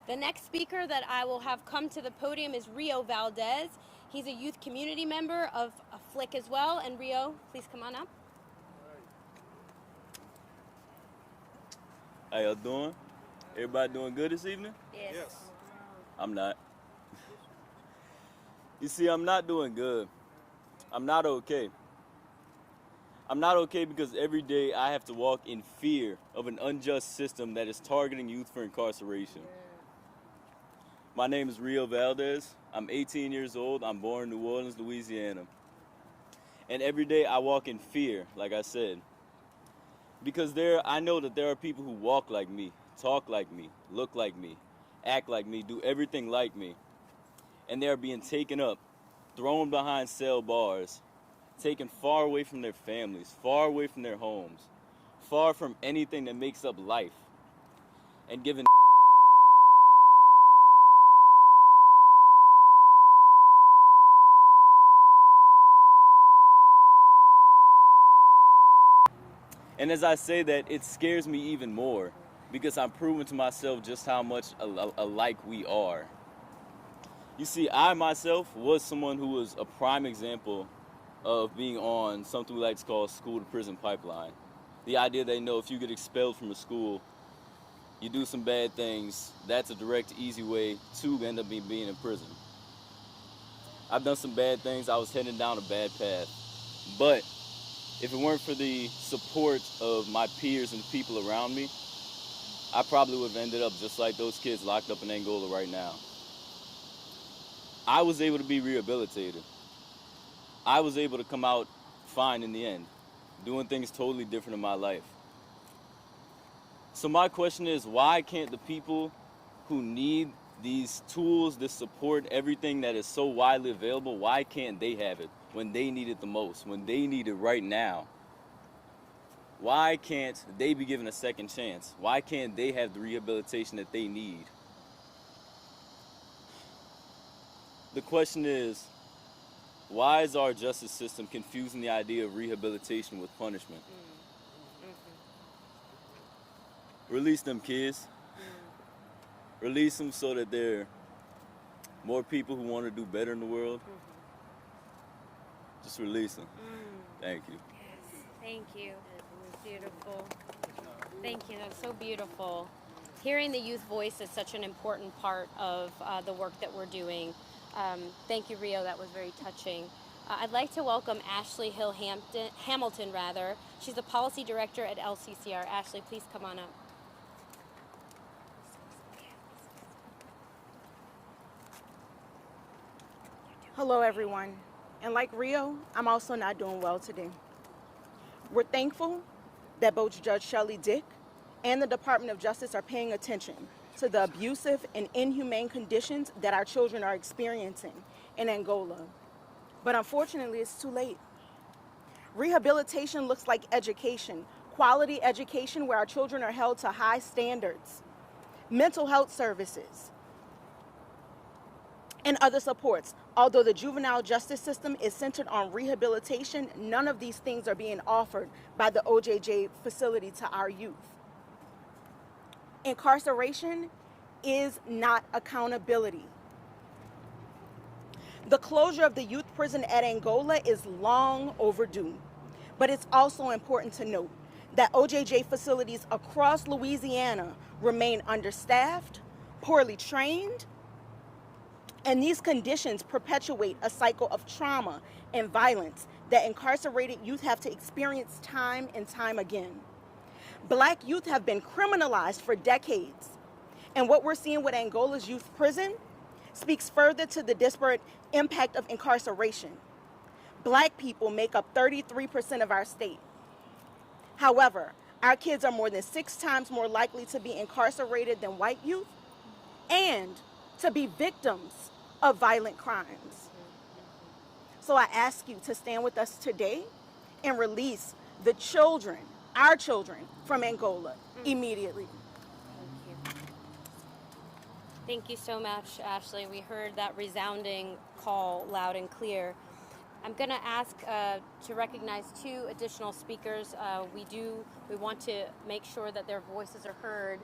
The next speaker that I will have come to the podium is Rio Valdez. He's a youth community member of a Flick as well. And Rio, please come on up. How y'all doing? Everybody doing good this evening? Yes. I'm not. You see, I'm not doing good. I'm not okay. I'm not okay because every day I have to walk in fear of an unjust system that is targeting youth for incarceration. My name is Rio Valdez. I'm 18 years old. I'm born in New Orleans, Louisiana. And every day I walk in fear, like I said. Because I know that there are people who walk like me, talk like me, look like me, act like me, do everything like me. And they are being taken up, thrown behind cell bars, taken far away from their families, far away from their homes, far from anything that makes up life, and given And as I say that, it scares me even more because I'm proving to myself just how much alike we are. You see, I myself was someone who was a prime example of being on something we like to call school to prison pipeline. The idea that, if you get expelled from a school, you do some bad things, that's a direct, easy way to end up being in prison. I've done some bad things, I was heading down a bad path. But if it weren't for the support of my peers and people around me, I probably would have ended up just like those kids locked up in Angola right now. I was able to be rehabilitated. I was able to come out fine in the end, doing things totally different in my life. So my question is, why can't the people who need these tools, this support, everything that is so widely available, why can't they have it when they need it the most, when they need it right now? Why can't they be given a second chance? Why can't they have the rehabilitation that they need? The question is, why is our justice system confusing the idea of rehabilitation with punishment? Release them kids. Release them so that there are more people who want to do better in the world. Just release them. Thank you. Yes, thank you. Beautiful. Thank you. That's so beautiful. Hearing the youth voice is such an important part of the work that we're doing. Thank you, Rio. That was very touching. I'd like to welcome Ashley Hamilton. She's the policy director at LCCR. Ashley, please come on up. Hello, everyone. And like Rio, I'm also not doing well today. We're thankful that both Judge Shelley Dick and the Department of Justice are paying attention to the abusive and inhumane conditions that our children are experiencing in Angola. But unfortunately, it's too late. Rehabilitation looks like education, quality education where our children are held to high standards, mental health services, and other supports. Although the juvenile justice system is centered on rehabilitation, none of these things are being offered by the OJJ facility to our youth. Incarceration is not accountability. The closure of the youth prison at Angola is long overdue, but it's also important to note that OJJ facilities across Louisiana remain understaffed, poorly trained, and these conditions perpetuate a cycle of trauma and violence that incarcerated youth have to experience time and time again. Black youth have been criminalized for decades, and what we're seeing with Angola's youth prison speaks further to the disparate impact of incarceration. Black people make up 33% of our state. However, our kids are more than 6 times more likely to be incarcerated than white youth and to be victims of violent crimes. So I ask you to stand with us today and release the children, our children, from Angola immediately. Thank you so much, Ashley. We heard that resounding call loud and clear. I'm going to ask to recognize 2 additional speakers. We want to make sure that their voices are heard.